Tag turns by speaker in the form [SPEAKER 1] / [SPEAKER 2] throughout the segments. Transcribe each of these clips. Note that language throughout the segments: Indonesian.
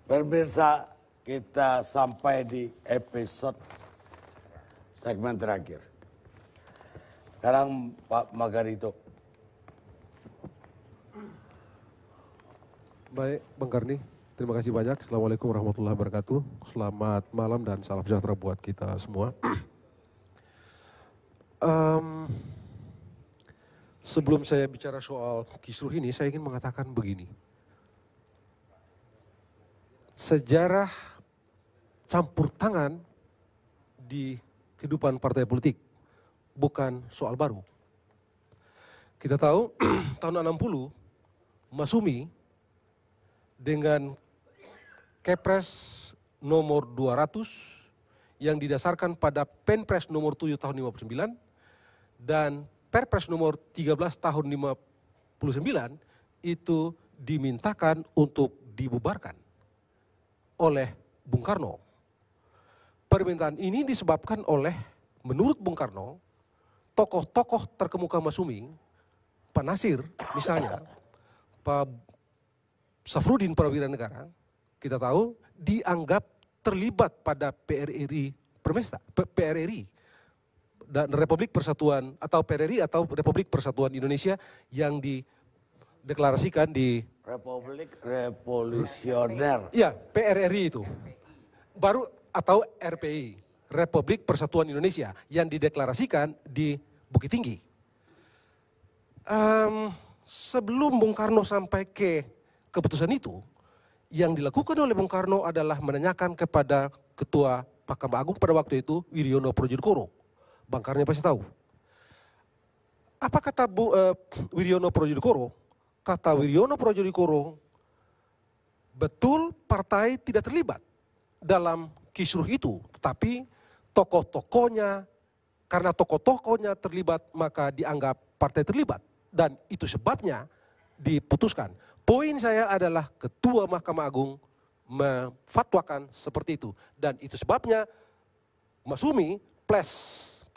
[SPEAKER 1] Pemirsa, kita sampai di episode segmen terakhir. Sekarang Pak Magarito.
[SPEAKER 2] Baik, Bang Karni. Terima kasih banyak. Assalamualaikum warahmatullahi wabarakatuh. Selamat malam dan salam sejahtera buat kita semua. Sebelum saya bicara soal kisruh ini, saya ingin mengatakan begini. Sejarah campur tangan di kehidupan partai politik bukan soal baru. Kita tahu tahun 60 Masumi dengan Kepres nomor 200 yang didasarkan pada Penpres nomor 7 tahun 59 dan Perpres nomor 13 tahun 59 itu dimintakan untuk dibubarkan oleh Bung Karno. Permintaan ini disebabkan oleh, menurut Bung Karno, tokoh-tokoh terkemuka Masumi, Pak Nasir misalnya, Pak Safrudin Prawira Negara, kita tahu dianggap terlibat pada PRRI dan Republik Persatuan atau PRRI atau Republik Persatuan Indonesia yang dideklarasikan di
[SPEAKER 1] Republik Revolusioner.
[SPEAKER 2] Ya, PRRI itu. Baru atau RPI, Republik Persatuan Indonesia yang dideklarasikan di Bukit Tinggi. Sebelum Bung Karno sampai ke keputusan itu, yang dilakukan oleh Bung Karno adalah menanyakan kepada Ketua Mahkamah Agung pada waktu itu, Wiriono Projodikoro. Bang Karno pasti tahu. Apa kata Wiriono Projodikoro? Kata Wiriono Projodikoro, betul partai tidak terlibat dalam kisruh itu, tetapi tokoh-tokohnya, karena tokoh-tokohnya terlibat maka dianggap partai terlibat. Dan itu sebabnya diputuskan. Poin saya adalah Ketua Mahkamah Agung memfatwakan seperti itu. Dan itu sebabnya Masumi plus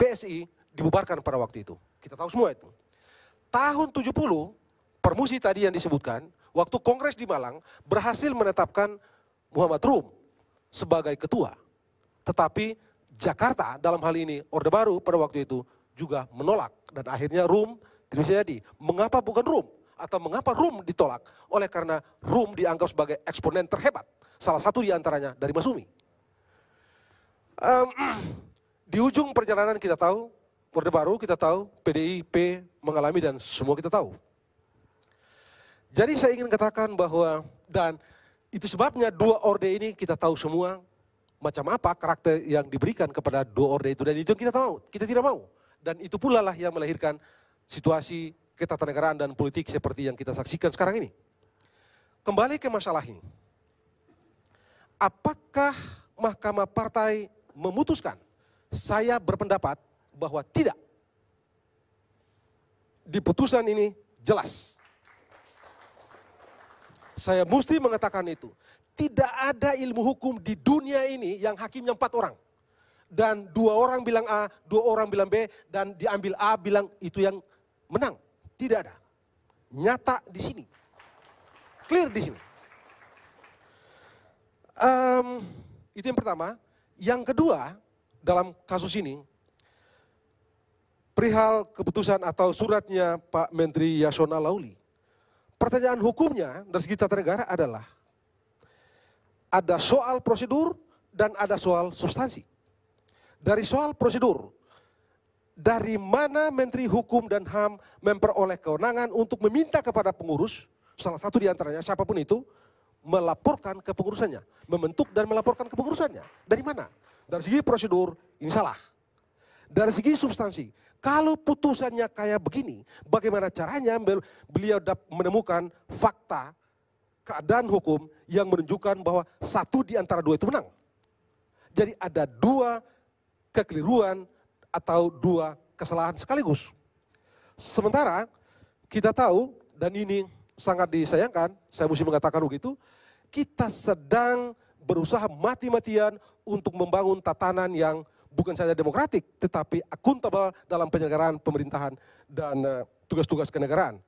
[SPEAKER 2] PSI dibubarkan pada waktu itu. Kita tahu semua itu. Tahun 70, Permusi tadi yang disebutkan, waktu Kongres di Malang berhasil menetapkan Muhammad Rum sebagai ketua. Tetapi Jakarta dalam hal ini Orde Baru pada waktu itu juga menolak. Dan akhirnya Rum tidak bisa jadi. Mengapa bukan Rum? Atau mengapa Rum ditolak? Oleh karena Rum dianggap sebagai eksponen terhebat. Salah satu diantaranya dari Masumi. Di ujung perjalanan kita tahu, Orde Baru kita tahu, PDIP mengalami dan semua kita tahu. Jadi saya ingin katakan bahwa, dan itu sebabnya dua orde ini kita tahu semua macam apa karakter yang diberikan kepada dua orde itu. Dan itu yang kita tidak mau. Dan itu pula lah yang melahirkan situasi ketatanegaraan dan politik seperti yang kita saksikan sekarang ini. Kembali ke masalah ini. Apakah Mahkamah Partai memutuskan? Saya berpendapat bahwa tidak. Di putusan ini jelas. Saya mesti mengatakan itu. Tidak ada ilmu hukum di dunia ini yang hakimnya 4 orang. Dan 2 orang bilang A, 2 orang bilang B, dan diambil A bilang itu yang menang. Tidak ada. Nyata di sini. Clear di sini. Itu yang pertama. Yang kedua, dalam kasus ini, perihal keputusan atau suratnya Pak Menteri Yasona Lauli. Pertanyaan hukumnya dari segi tata negara adalah ada soal prosedur dan ada soal substansi. Dari soal prosedur, dari mana Menteri Hukum dan HAM memperoleh kewenangan untuk meminta kepada pengurus, salah satu diantaranya siapapun itu, melaporkan ke pengurusannya, membentuk dan melaporkan ke pengurusannya. Dari mana? Dari segi prosedur, ini salah. Dari segi substansi, kalau putusannya kayak begini, bagaimana caranya beliau menemukan fakta, keadaan hukum yang menunjukkan bahwa satu di antara 2 itu menang. Jadi ada 2 kekeliruan atau 2 kesalahan sekaligus. Sementara kita tahu, dan ini sangat disayangkan, saya mesti mengatakan begitu, kita sedang berusaha mati-matian untuk membangun tatanan yang bukan saja demokratik, tetapi akuntabel dalam penyelenggaraan pemerintahan dan tugas-tugas kenegaraan.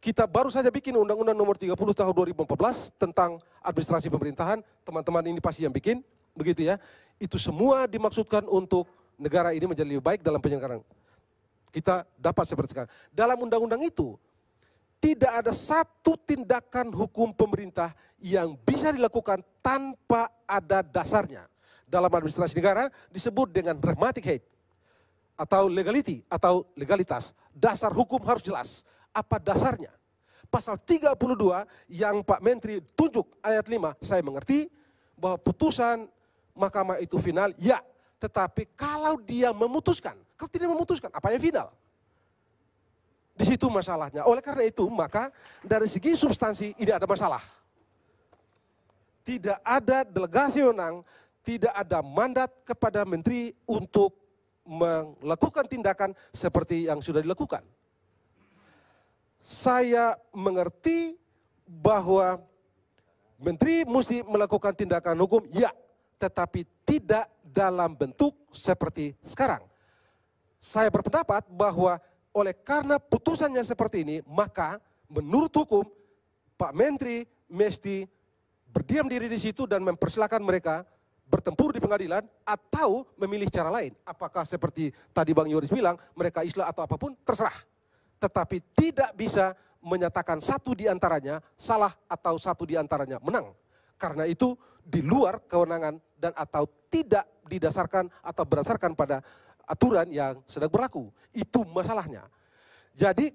[SPEAKER 2] Kita baru saja bikin Undang-Undang Nomor 30 Tahun 2014 tentang administrasi pemerintahan. Teman-teman ini pasti yang bikin, begitu ya. Itu semua dimaksudkan untuk negara ini menjadi lebih baik dalam penyelenggaraan. Kita dapat seperti sekarang. Dalam undang-undang itu, tidak ada satu tindakan hukum pemerintah yang bisa dilakukan tanpa ada dasarnya. Dalam administrasi negara disebut dengan pragmatic hate, atau legality, atau legalitas. Dasar hukum harus jelas. Apa dasarnya? Pasal 32 yang Pak Menteri tunjuk ayat 5, saya mengerti bahwa putusan mahkamah itu final, ya. Tetapi kalau dia memutuskan, kalau tidak memutuskan, apa yang final? Di situ masalahnya. Oleh karena itu, maka dari segi substansi ini ada masalah. Tidak ada delegasi wewenang, tidak ada mandat kepada menteri untuk melakukan tindakan seperti yang sudah dilakukan. Saya mengerti bahwa menteri mesti melakukan tindakan hukum, ya, tetapi tidak dalam bentuk seperti sekarang. Saya berpendapat bahwa oleh karena putusannya seperti ini, maka menurut hukum Pak Menteri mesti berdiam diri di situ dan mempersilahkan mereka bertempur di pengadilan atau memilih cara lain. Apakah seperti tadi Bang Yoris bilang, mereka islah atau apapun, terserah. Tetapi tidak bisa menyatakan satu di antaranya salah atau satu di antaranya menang. Karena itu di luar kewenangan dan atau tidak didasarkan atau berdasarkan pada aturan yang sedang berlaku. Itu masalahnya. Jadi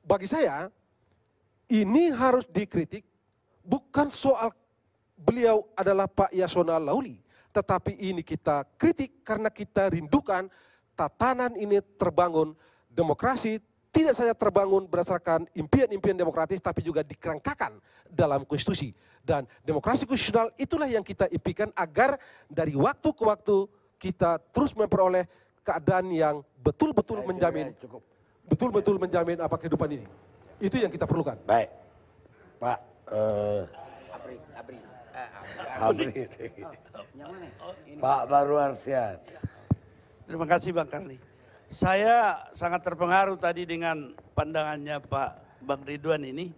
[SPEAKER 2] bagi saya ini harus dikritik, bukan soal beliau adalah Pak Yasona Lawli, tetapi ini kita kritik karena kita rindukan tatanan ini terbangun, demokrasi tidak saja terbangun berdasarkan impian-impian demokratis, tapi juga dikerangkakan dalam konstitusi. Dan demokrasi konstitusional itulah yang kita impikan agar dari waktu ke waktu kita terus memperoleh keadaan yang betul-betul menjamin, betul-betul menjamin apa kehidupan ini. Itu yang kita perlukan.
[SPEAKER 1] Baik, Pak Abri. Pak Baru Arsiad.
[SPEAKER 3] Terima kasih Bang Karli. Saya sangat terpengaruh tadi dengan pandangannya Pak Bang Ridwan ini,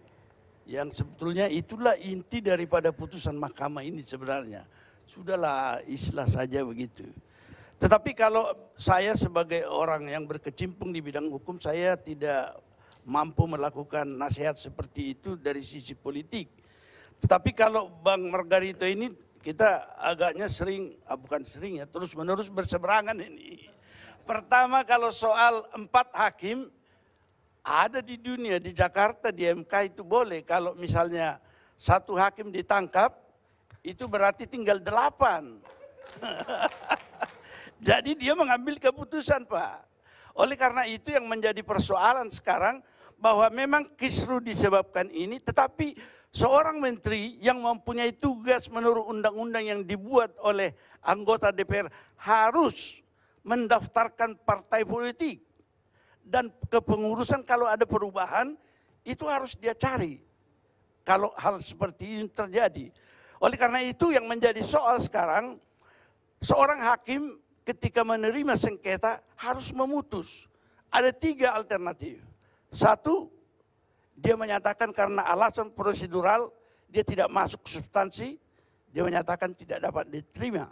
[SPEAKER 3] yang sebetulnya itulah inti daripada putusan mahkamah ini sebenarnya. Sudahlah, istilah saja begitu. Tetapi kalau saya sebagai orang yang berkecimpung di bidang hukum, saya tidak mampu melakukan nasihat seperti itu dari sisi politik. Tetapi kalau Bang Margarito ini, kita agaknya sering, bukan sering ya, terus-menerus berseberangan ini. Pertama, kalau soal 4 hakim, ada di dunia, di Jakarta, di MK itu boleh. Kalau misalnya 1 hakim ditangkap, itu berarti tinggal 8. Jadi dia mengambil keputusan, Pak. Oleh karena itu yang menjadi persoalan sekarang, bahwa memang kisru disebabkan ini, tetapi seorang menteri yang mempunyai tugas menurut undang-undang yang dibuat oleh anggota DPR harus mendaftarkan partai politik. Dan kepengurusan kalau ada perubahan, itu harus dia cari. Kalau hal seperti ini terjadi. Oleh karena itu yang menjadi soal sekarang, seorang hakim ketika menerima sengketa harus memutus. Ada 3 alternatif. 1, dia menyatakan karena alasan prosedural, dia tidak masuk substansi, dia menyatakan tidak dapat diterima.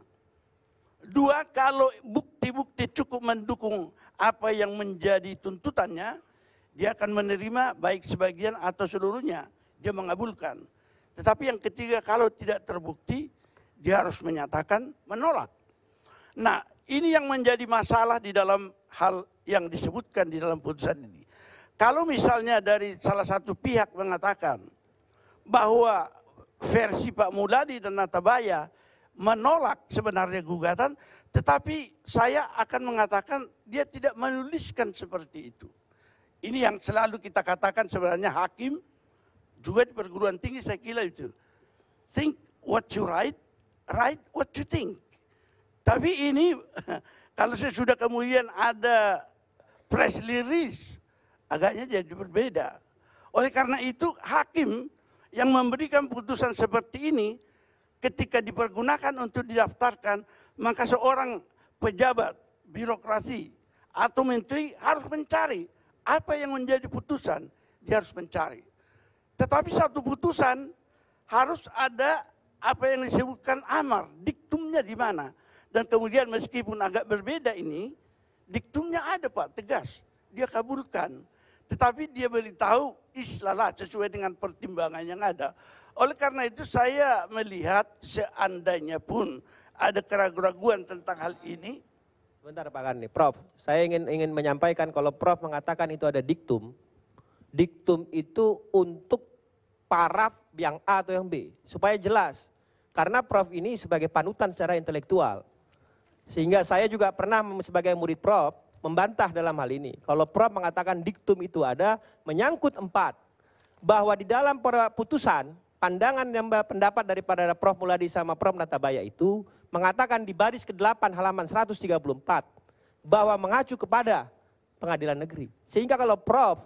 [SPEAKER 3] 2, kalau bukti-bukti cukup mendukung apa yang menjadi tuntutannya, dia akan menerima baik sebagian atau seluruhnya, dia mengabulkan. Tetapi yang ketiga, kalau tidak terbukti, dia harus menyatakan menolak. Nah, ini yang menjadi masalah di dalam hal yang disebutkan di dalam putusan ini. Kalau misalnya dari salah satu pihak mengatakan bahwa versi Pak Muladi dan Natabaya menolak sebenarnya gugatan, tetapi saya akan mengatakan dia tidak menuliskan seperti itu. Ini yang selalu kita katakan sebenarnya hakim, juga di perguruan tinggi saya kira itu. Think what you write, write what you think. Tapi ini kalau sesudah kemudian ada press release, agaknya jadi berbeda. Oleh karena itu hakim yang memberikan putusan seperti ini, ketika dipergunakan untuk didaftarkan, maka seorang pejabat birokrasi atau menteri harus mencari apa yang menjadi putusan, dia harus mencari. Tetapi satu putusan harus ada apa yang disebutkan amar, diktumnya di mana. Dan kemudian meskipun agak berbeda ini, diktumnya ada Pak, tegas. Dia kabulkan. Tetapi dia beritahu islalah sesuai dengan pertimbangan yang ada. Oleh karena itu saya melihat seandainya pun ada keraguan-keraguan tentang hal ini.
[SPEAKER 4] Sebentar Pak Karni, Prof. Saya ingin menyampaikan kalau Prof mengatakan itu ada diktum. Diktum itu untuk paraf yang A atau yang B. Supaya jelas. Karena Prof ini sebagai panutan secara intelektual. Sehingga saya juga pernah sebagai murid Prof membantah dalam hal ini. Kalau Prof mengatakan diktum itu ada menyangkut 4. Bahwa di dalam putusan, pandangan dan pendapat daripada Prof Muladi sama Prof Nathabaya itu mengatakan di baris ke-8 halaman 134 bahwa mengacu kepada pengadilan negeri. Sehingga kalau Prof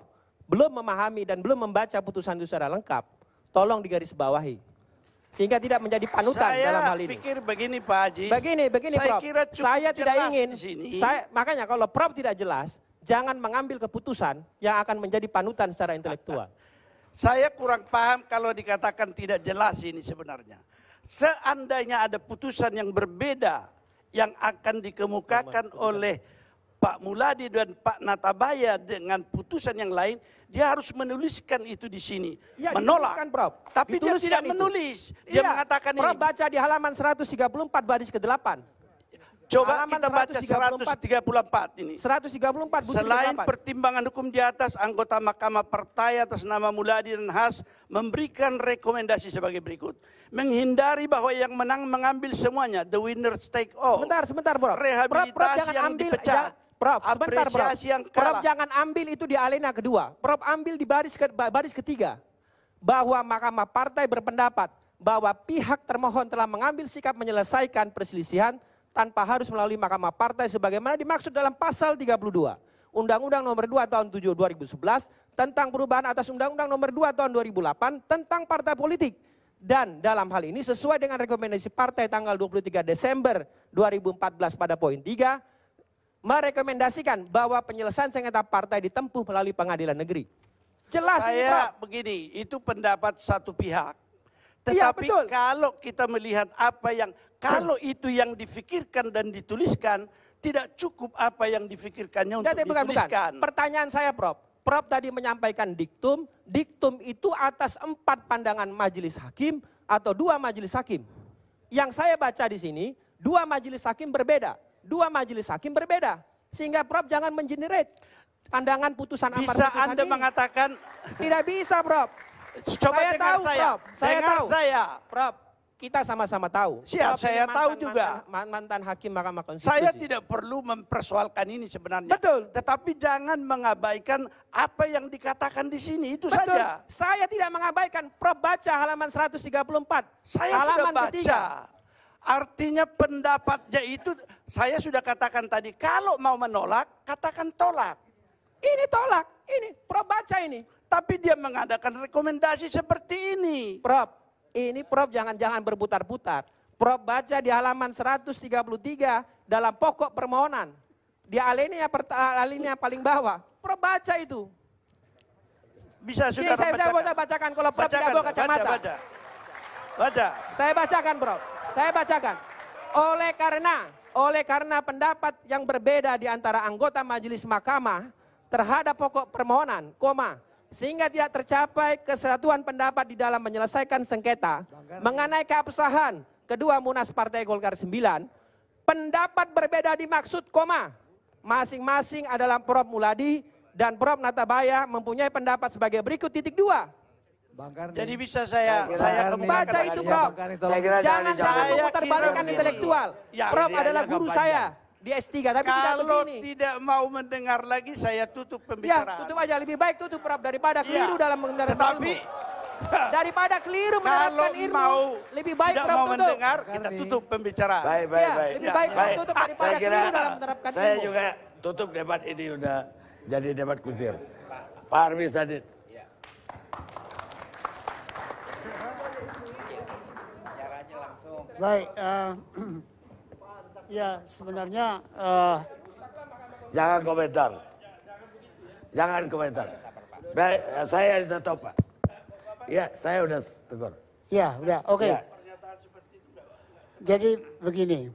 [SPEAKER 4] belum memahami dan belum membaca putusan itu secara lengkap, tolong digarisbawahi. Sehingga tidak menjadi panutan dalam hal ini.
[SPEAKER 3] Saya pikir begini Pak Haji.
[SPEAKER 4] Begini
[SPEAKER 3] saya
[SPEAKER 4] Prof.
[SPEAKER 3] Kira
[SPEAKER 4] Saya tidak ingin,
[SPEAKER 3] di sini.
[SPEAKER 4] makanya kalau Prof tidak jelas, jangan mengambil keputusan yang akan menjadi panutan secara intelektual.
[SPEAKER 3] Saya kurang paham kalau dikatakan tidak jelas ini sebenarnya. Seandainya ada putusan yang berbeda yang akan dikemukakan oleh Pak Muladi dan Pak Nathabaya dengan putusan yang lain, dia harus menuliskan itu di sini.
[SPEAKER 4] Ya,
[SPEAKER 3] menolak.
[SPEAKER 4] Prof.
[SPEAKER 3] Tapi dia tidak menulis. Dia mengatakan
[SPEAKER 4] Prof
[SPEAKER 3] ini.
[SPEAKER 4] baca di halaman 134 baris ke-8.
[SPEAKER 3] Coba
[SPEAKER 4] halaman
[SPEAKER 3] kita baca 134 ini.
[SPEAKER 4] 134 butir
[SPEAKER 3] Selain
[SPEAKER 4] ke-8.
[SPEAKER 3] pertimbangan hukum di atas, anggota Mahkamah Partai atas nama Muladi dan Has memberikan rekomendasi sebagai berikut. Menghindari bahwa yang menang mengambil semuanya. The winner take all.
[SPEAKER 4] Sebentar Prof.
[SPEAKER 3] Rehabilitasi
[SPEAKER 4] Prof jangan
[SPEAKER 3] yang
[SPEAKER 4] ambil,
[SPEAKER 3] dipecat.
[SPEAKER 4] Prof, sebentar Prof.
[SPEAKER 3] Apresiasi yang
[SPEAKER 4] Prof
[SPEAKER 3] kalah.
[SPEAKER 4] jangan ambil itu di alena kedua. Prof ambil di baris ketiga. Bahwa Mahkamah Partai berpendapat bahwa pihak termohon telah mengambil sikap menyelesaikan perselisihan tanpa harus melalui Mahkamah Partai sebagaimana dimaksud dalam pasal 32 Undang-Undang Nomor 2 Tahun 2011 tentang perubahan atas Undang-Undang Nomor 2 Tahun 2008 tentang partai politik. Dan dalam hal ini sesuai dengan rekomendasi partai tanggal 23 Desember 2014 pada poin 3 merekomendasikan bahwa penyelesaian sengketa partai ditempuh melalui pengadilan negeri. Jelas ini, Prof.
[SPEAKER 3] Saya begini, itu pendapat satu pihak.
[SPEAKER 4] Iya,
[SPEAKER 3] Tetapi
[SPEAKER 4] betul.
[SPEAKER 3] kalau kita melihat apa yang, kalau itu yang difikirkan dan dituliskan, tidak cukup apa yang difikirkannya untuk dituliskan.
[SPEAKER 4] Pertanyaan saya Prof. Prof tadi menyampaikan diktum. Diktum itu atas 4 pandangan majelis hakim atau 2 majelis hakim. Yang saya baca di sini, 2 majelis hakim berbeda. 2 majelis hakim berbeda. Sehingga Prof jangan mengenerate pandangan putusan amar
[SPEAKER 3] Bisa
[SPEAKER 4] putusan
[SPEAKER 3] Anda
[SPEAKER 4] ini.
[SPEAKER 3] mengatakan,
[SPEAKER 4] Tidak bisa Prof.
[SPEAKER 3] coba
[SPEAKER 4] Saya
[SPEAKER 3] dengar
[SPEAKER 4] tahu,
[SPEAKER 3] saya.
[SPEAKER 4] Prof. Saya
[SPEAKER 3] Dengar
[SPEAKER 4] tahu.
[SPEAKER 3] saya.
[SPEAKER 4] Prof, kita sama-sama tahu.
[SPEAKER 3] Siap,
[SPEAKER 4] Prof
[SPEAKER 3] saya
[SPEAKER 4] ini
[SPEAKER 3] tahu juga.
[SPEAKER 4] Mantan hakim Mahkamah Konstitusi.
[SPEAKER 3] Saya tidak perlu mempersoalkan ini sebenarnya.
[SPEAKER 4] Betul.
[SPEAKER 3] Tetapi jangan mengabaikan apa yang dikatakan di sini. Itu
[SPEAKER 4] Betul.
[SPEAKER 3] saja.
[SPEAKER 4] Saya tidak mengabaikan. Prof baca halaman 134.
[SPEAKER 3] Saya
[SPEAKER 4] halaman
[SPEAKER 3] sudah baca.
[SPEAKER 4] ketiga.
[SPEAKER 3] Artinya pendapatnya itu, saya sudah katakan tadi, kalau mau menolak, katakan tolak.
[SPEAKER 4] Ini tolak. Ini. Prof baca ini.
[SPEAKER 3] Tapi dia mengadakan rekomendasi seperti ini.
[SPEAKER 4] Prof, ini Prof jangan berputar-putar. Prof baca di halaman 133 dalam pokok permohonan. Di alinea paling bawah. Prof baca itu.
[SPEAKER 3] Bisa
[SPEAKER 4] Sini,
[SPEAKER 3] sudah
[SPEAKER 4] saya bacakan kalau Prof tidak bawa kacamata.
[SPEAKER 3] Baca.
[SPEAKER 4] Saya bacakan Prof. Saya bacakan. Oleh karena pendapat yang berbeda di antara anggota majelis mahkamah terhadap pokok permohonan, sehingga tidak tercapai kesatuan pendapat di dalam menyelesaikan sengketa mengenai keabsahan kedua Munas Partai Golkar 9, pendapat berbeda dimaksud, masing-masing adalah Prof Muladi dan Prof Nathabaya mempunyai pendapat sebagai berikut, titik 2.
[SPEAKER 3] Jadi bisa saya
[SPEAKER 4] Baca itu Prof. Jangan memutarbalikkan intelektual.
[SPEAKER 3] Ya,
[SPEAKER 4] Prof
[SPEAKER 3] dia
[SPEAKER 4] adalah guru saya di S3, tapi tidak
[SPEAKER 3] kalau
[SPEAKER 4] begini.
[SPEAKER 3] tidak mau mendengar lagi, saya tutup
[SPEAKER 4] Ya,
[SPEAKER 3] pembicaraan.
[SPEAKER 4] tutup aja, lebih baik tutup Prof daripada keliru dalam menerapkan
[SPEAKER 3] Tetapi
[SPEAKER 4] ilmu. Daripada keliru
[SPEAKER 3] kalau
[SPEAKER 4] menerapkan ilmu,
[SPEAKER 3] mau
[SPEAKER 4] lebih baik
[SPEAKER 3] tidak
[SPEAKER 4] Prof
[SPEAKER 3] mau
[SPEAKER 4] tutup.
[SPEAKER 3] mendengar, kita tutup pembicaraan.
[SPEAKER 1] Baik.
[SPEAKER 4] Lebih baik Prof tutup daripada
[SPEAKER 1] Saya kira
[SPEAKER 4] keliru dalam menerapkan
[SPEAKER 1] saya
[SPEAKER 4] ilmu.
[SPEAKER 1] juga tutup debat ini udah jadi debat kusir. Pak Armi Sadid.
[SPEAKER 5] Baik, ya sebenarnya
[SPEAKER 1] Jangan komentar. Jangan komentar. Baik, saya sudah tahu Pak. Ya, saya udah tegur.
[SPEAKER 5] Ya, udah, oke.
[SPEAKER 1] Ya.
[SPEAKER 5] Jadi begini,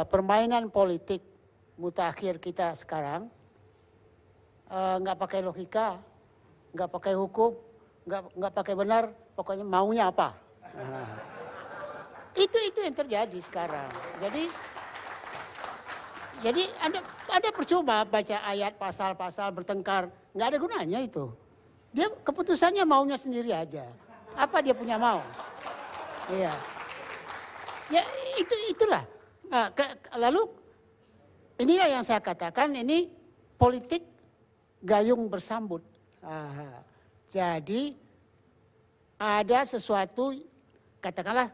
[SPEAKER 5] permainan politik mutakhir kita sekarang nggak pakai logika, nggak pakai hukum, nggak pakai benar, pokoknya maunya apa. Nah, itu yang terjadi sekarang. Jadi Anda percuma baca ayat pasal-pasal bertengkar, nggak ada gunanya itu. Dia keputusannya maunya sendiri aja. Apa dia punya mau? Iya. Ya itulah. Nah, lalu inilah yang saya katakan, ini politik gayung bersambut. Jadi ada sesuatu, katakanlah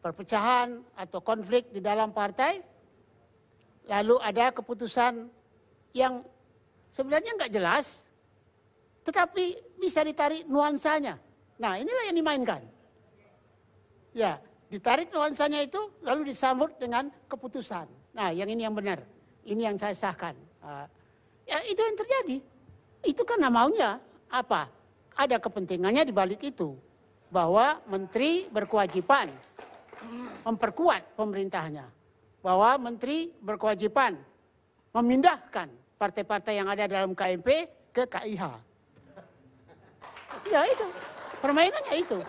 [SPEAKER 5] perpecahan atau konflik di dalam partai, lalu ada keputusan yang sebenarnya nggak jelas, tetapi bisa ditarik nuansanya. Nah, inilah yang dimainkan. Ya, ditarik nuansanya itu lalu disambut dengan keputusan. Nah, yang ini yang benar. Ini yang saya sahkan. Ya, itu yang terjadi. Itu karena maunya apa? Ada kepentingannya di balik itu. Bahwa menteri berkewajiban memperkuat pemerintahnya. Bahwa menteri berkewajiban memindahkan partai-partai yang ada dalam KMP ke KIH. Ya itu. Permainannya itu.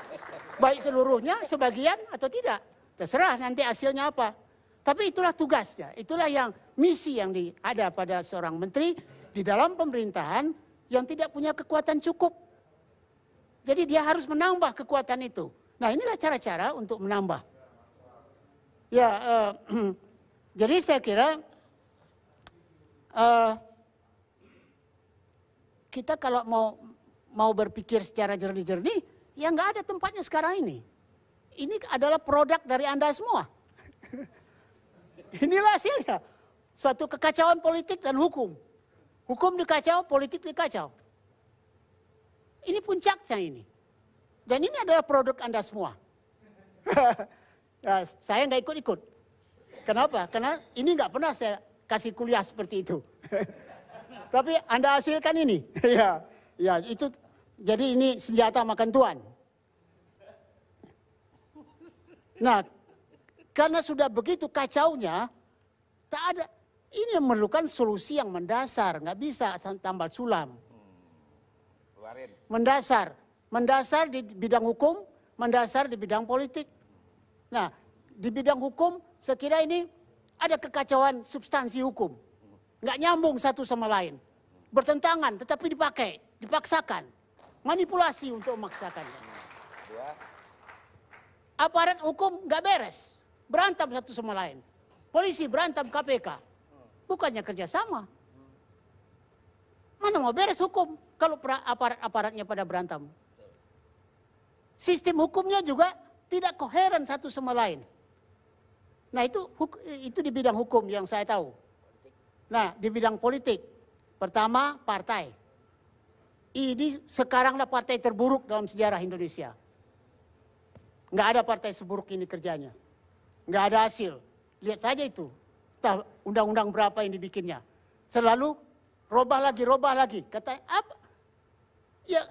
[SPEAKER 5] Baik seluruhnya, sebagian atau tidak. Terserah nanti hasilnya apa. Tapi itulah tugasnya. Itulah yang misi yang ada pada seorang menteri di dalam pemerintahan yang tidak punya kekuatan cukup. Jadi dia harus menambah kekuatan itu. Nah, inilah cara-cara untuk menambah. Ya, jadi saya kira kita kalau mau berpikir secara jernih-jernih, ya nggak ada tempatnya sekarang ini. Ini adalah produk dari Anda semua. Inilah hasilnya. Suatu kekacauan politik dan hukum. Hukum dikacau, politik dikacau. Ini puncaknya ini. Dan ini adalah produk Anda semua. Nah, saya nggak ikut-ikut. Kenapa? Karena ini nggak pernah saya kasih kuliah seperti itu. Tapi Anda hasilkan ini. Ya, itu. Jadi ini senjata makan tuan. Nah, karena sudah begitu kacaunya, tak ada. Ini yang memerlukan solusi yang mendasar, nggak bisa tambal sulam. Mendasar di bidang hukum, mendasar di bidang politik. Nah, di bidang hukum, saya kira ini ada kekacauan substansi hukum, nggak nyambung satu sama lain, bertentangan, tetapi dipakai, dipaksakan, manipulasi untuk memaksakannya. Aparat hukum nggak beres, berantem satu sama lain. Polisi berantem KPK, bukannya kerjasama. Mana mau beres hukum kalau aparat-aparatnya pada berantem. Sistem hukumnya juga tidak koheren satu sama lain. Nah itu di bidang hukum yang saya tahu. Nah di bidang politik, pertama partai. Ini sekaranglah partai terburuk dalam sejarah Indonesia. Nggak ada partai seburuk ini kerjanya. Nggak ada hasil. Lihat saja itu. Entah undang-undang berapa yang dibikinnya. Selalu robah lagi. Kata apa? Ya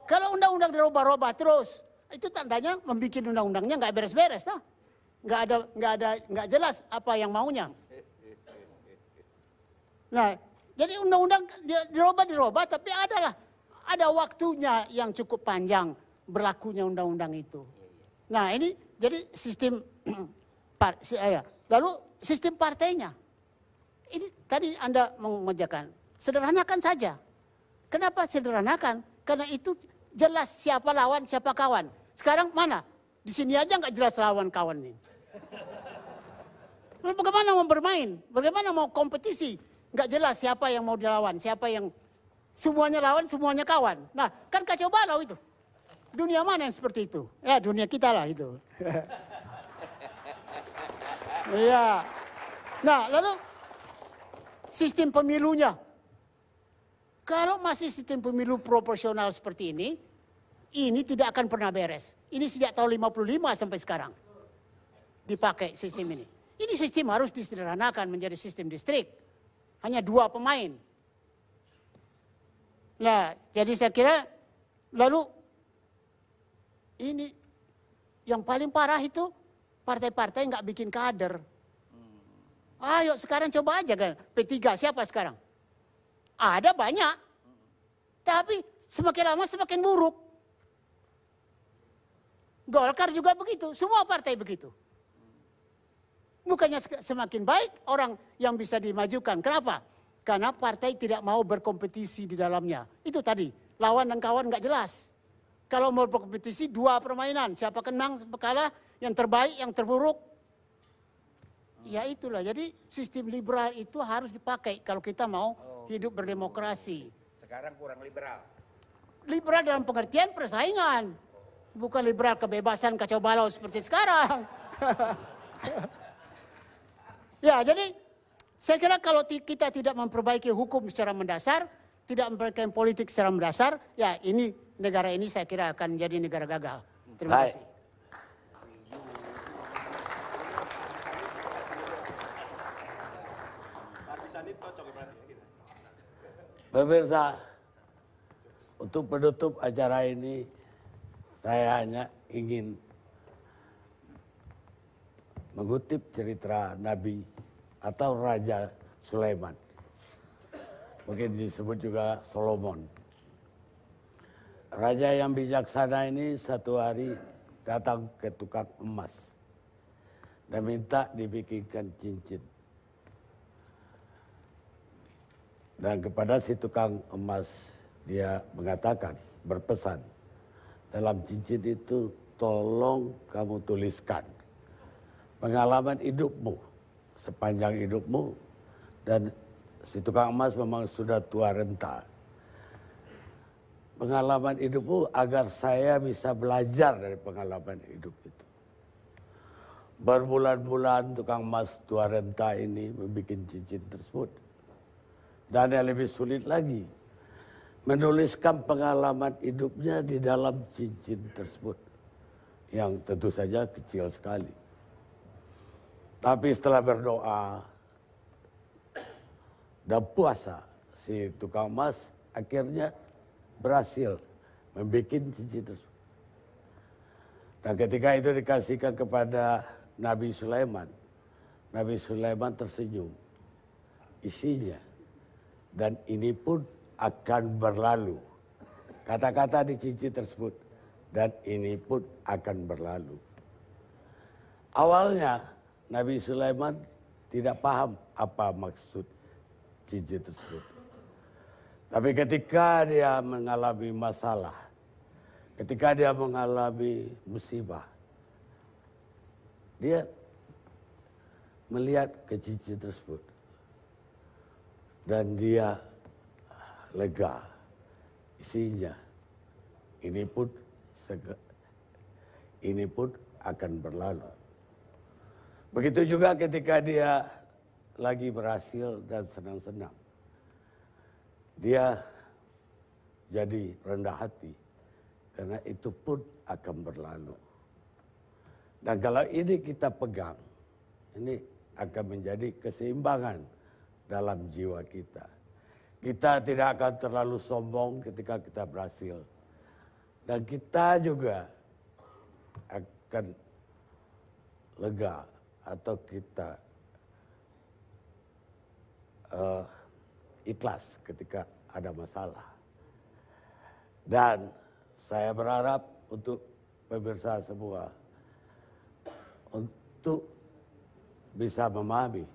[SPEAKER 5] kalau undang-undang dirobah-robah terus, itu tandanya membuat undang-undangnya nggak beres-beres, nah. Nggak jelas apa yang maunya. Nah, jadi undang-undang dirobah, tapi ada waktunya yang cukup panjang berlakunya undang-undang itu. Nah, ini jadi sistem lalu sistem partainya. Ini tadi Anda mengerjakan. Sederhanakan saja. Kenapa sederhanakan? Karena itu jelas siapa lawan, siapa kawan. Sekarang mana? Di sini aja nggak jelas lawan kawan ini. Lalu bagaimana mau bermain? Bagaimana mau kompetisi? Nggak jelas siapa yang mau dilawan, siapa yang semuanya lawan, semuanya kawan. Nah, kan kacau balau itu. Dunia mana yang seperti itu? Ya, dunia kita lah itu. Ya. Nah, lalu sistem pemilunya. Kalau masih sistem pemilu proporsional seperti ini tidak akan pernah beres. Ini sejak tahun 55 sampai sekarang dipakai sistem ini. Ini sistem harus disederhanakan menjadi sistem distrik. hanya 2 pemain. Nah, jadi saya kira lalu ini yang paling parah itu partai-partai nggak bikin kader. Ayo sekarang coba aja kan, P3 siapa sekarang? Ada banyak, tapi semakin lama semakin buruk. Golkar juga begitu, semua partai begitu. Bukannya semakin baik orang yang bisa dimajukan. Kenapa? Karena partai tidak mau berkompetisi di dalamnya. Itu tadi, lawan dan kawan nggak jelas. Kalau mau berkompetisi 2 permainan, siapa menang, siapa kalah, yang terbaik, yang terburuk. Ya itulah, jadi sistem liberal itu harus dipakai kalau kita mau hidup berdemokrasi.
[SPEAKER 1] Sekarang kurang liberal.
[SPEAKER 5] Liberal dalam pengertian persaingan. Bukan liberal kebebasan kacau balau seperti sekarang. Ya, jadi saya kira kalau kita tidak memperbaiki hukum secara mendasar, tidak memperbaiki politik secara mendasar, ya ini negara ini saya kira akan menjadi negara gagal. Terima kasih.
[SPEAKER 1] Pemirsa, untuk penutup acara ini, saya hanya ingin mengutip cerita Nabi atau Raja Sulaiman. Mungkin disebut juga Solomon. Raja yang bijaksana ini satu hari datang ke tukang emas dan minta dibikinkan cincin. Dan kepada si tukang emas dia mengatakan, berpesan, dalam cincin itu tolong kamu tuliskan pengalaman hidupmu sepanjang hidupmu, dan si tukang emas memang sudah tua renta. Pengalaman hidupmu agar saya bisa belajar dari pengalaman hidup itu. Berbulan-bulan tukang emas tua renta ini membuat cincin tersebut. Dan yang lebih sulit lagi, menuliskan pengalaman hidupnya di dalam cincin tersebut. Yang tentu saja kecil sekali. Tapi setelah berdoa dan puasa, si tukang emas akhirnya berhasil membuat cincin tersebut. Dan ketika itu dikasihkan kepada Nabi Sulaiman, Nabi Sulaiman tersenyum. Isinya, dan ini pun akan berlalu. Kata-kata di cincin tersebut, dan ini pun akan berlalu. Awalnya Nabi Sulaiman tidak paham apa maksud cincin tersebut. Tapi ketika dia mengalami masalah, ketika dia mengalami musibah, dia melihat ke cincin tersebut. Dan dia lega. Isinya, ini pun akan berlalu. Begitu juga ketika dia lagi berhasil dan senang-senang. Dia jadi rendah hati. Karena itu pun akan berlalu. Dan kalau ini kita pegang, ini akan menjadi keseimbangan dalam jiwa kita. Kita tidak akan terlalu sombong ketika kita berhasil. Dan kita juga akan lega atau kita ikhlas ketika ada masalah. Dan saya berharap untuk pemirsa semua untuk bisa memahami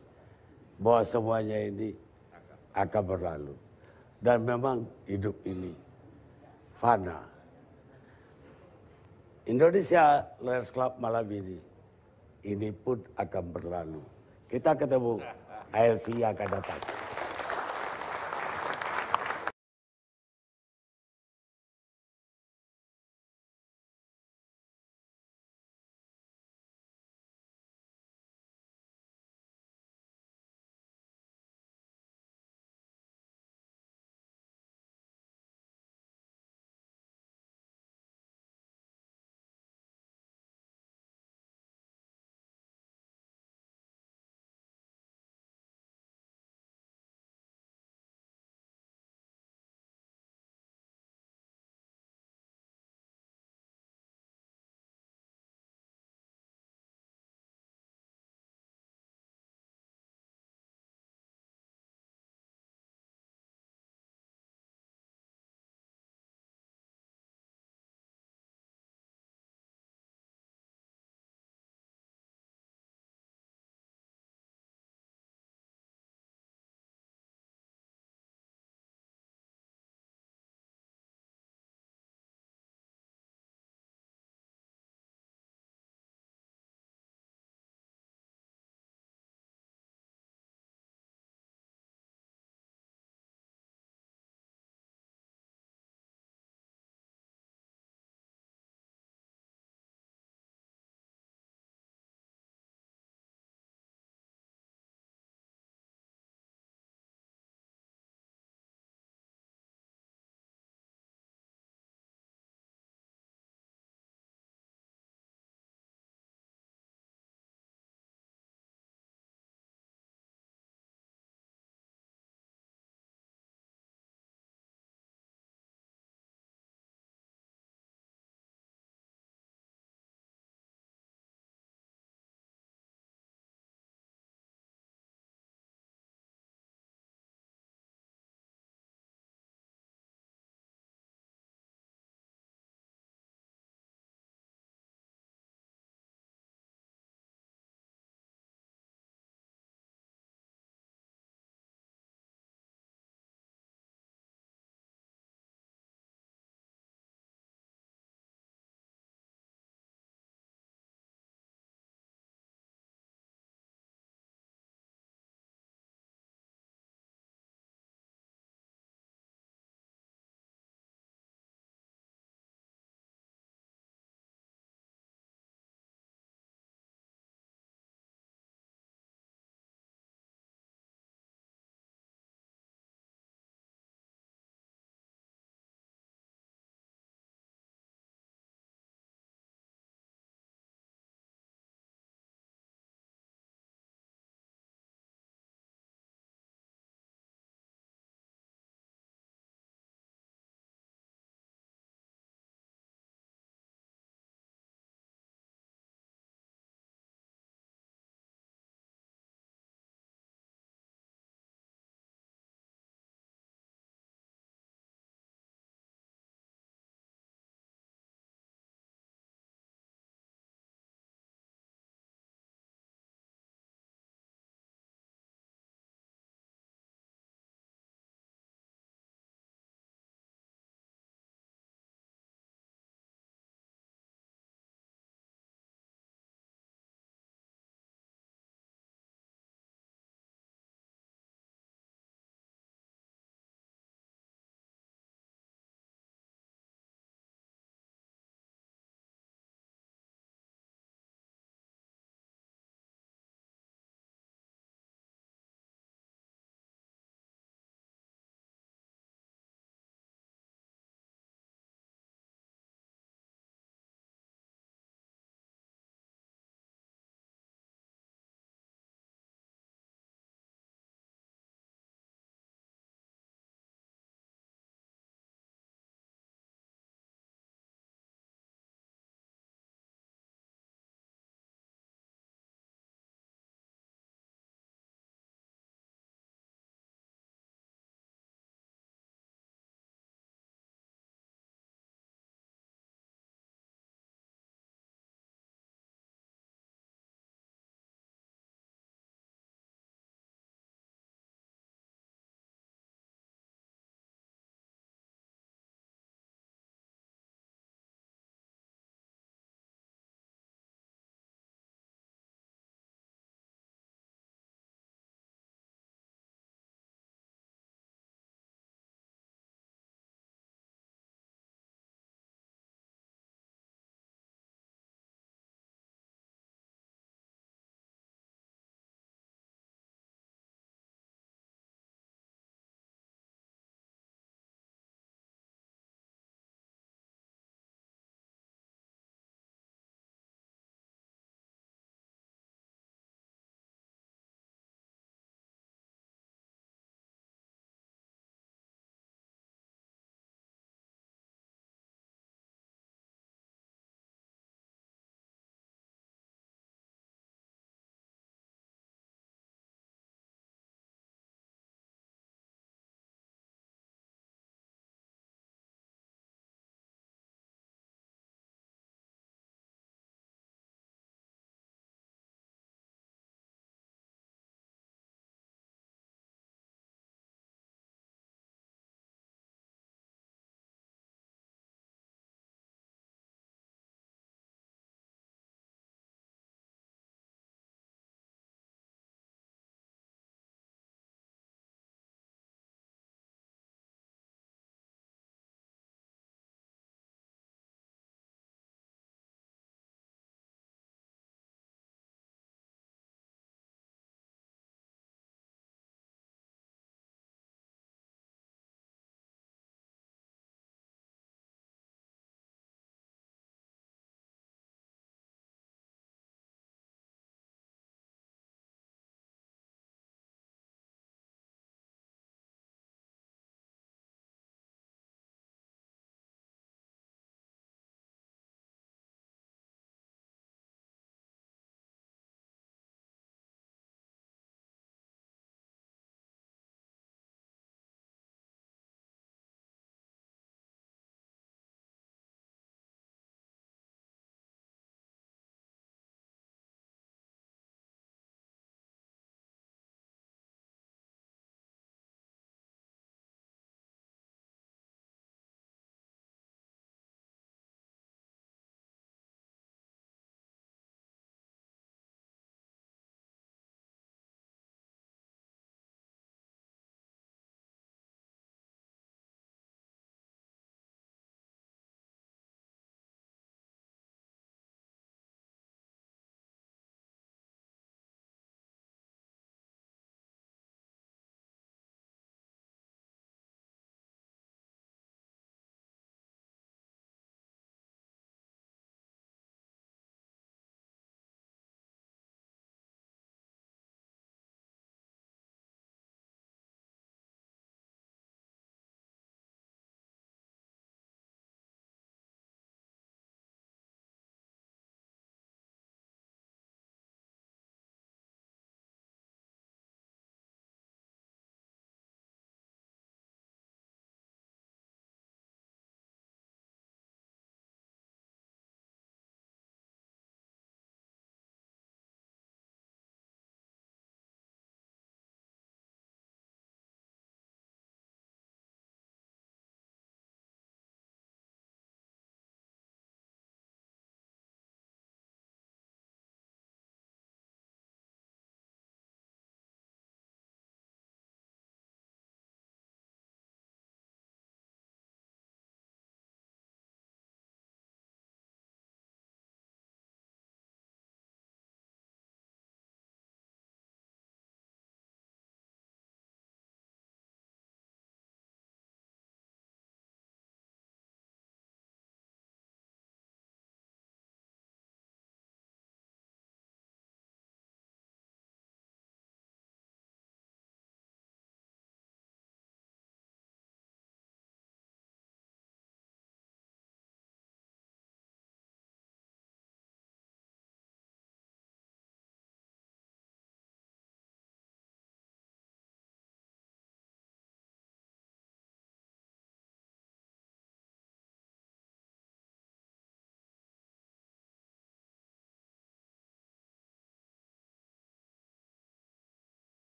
[SPEAKER 1] bahwa semuanya ini akan berlalu. Dan memang hidup ini fana. Indonesia Lawyers Club malam ini pun akan berlalu. Kita ketemu ALC yang akan datang.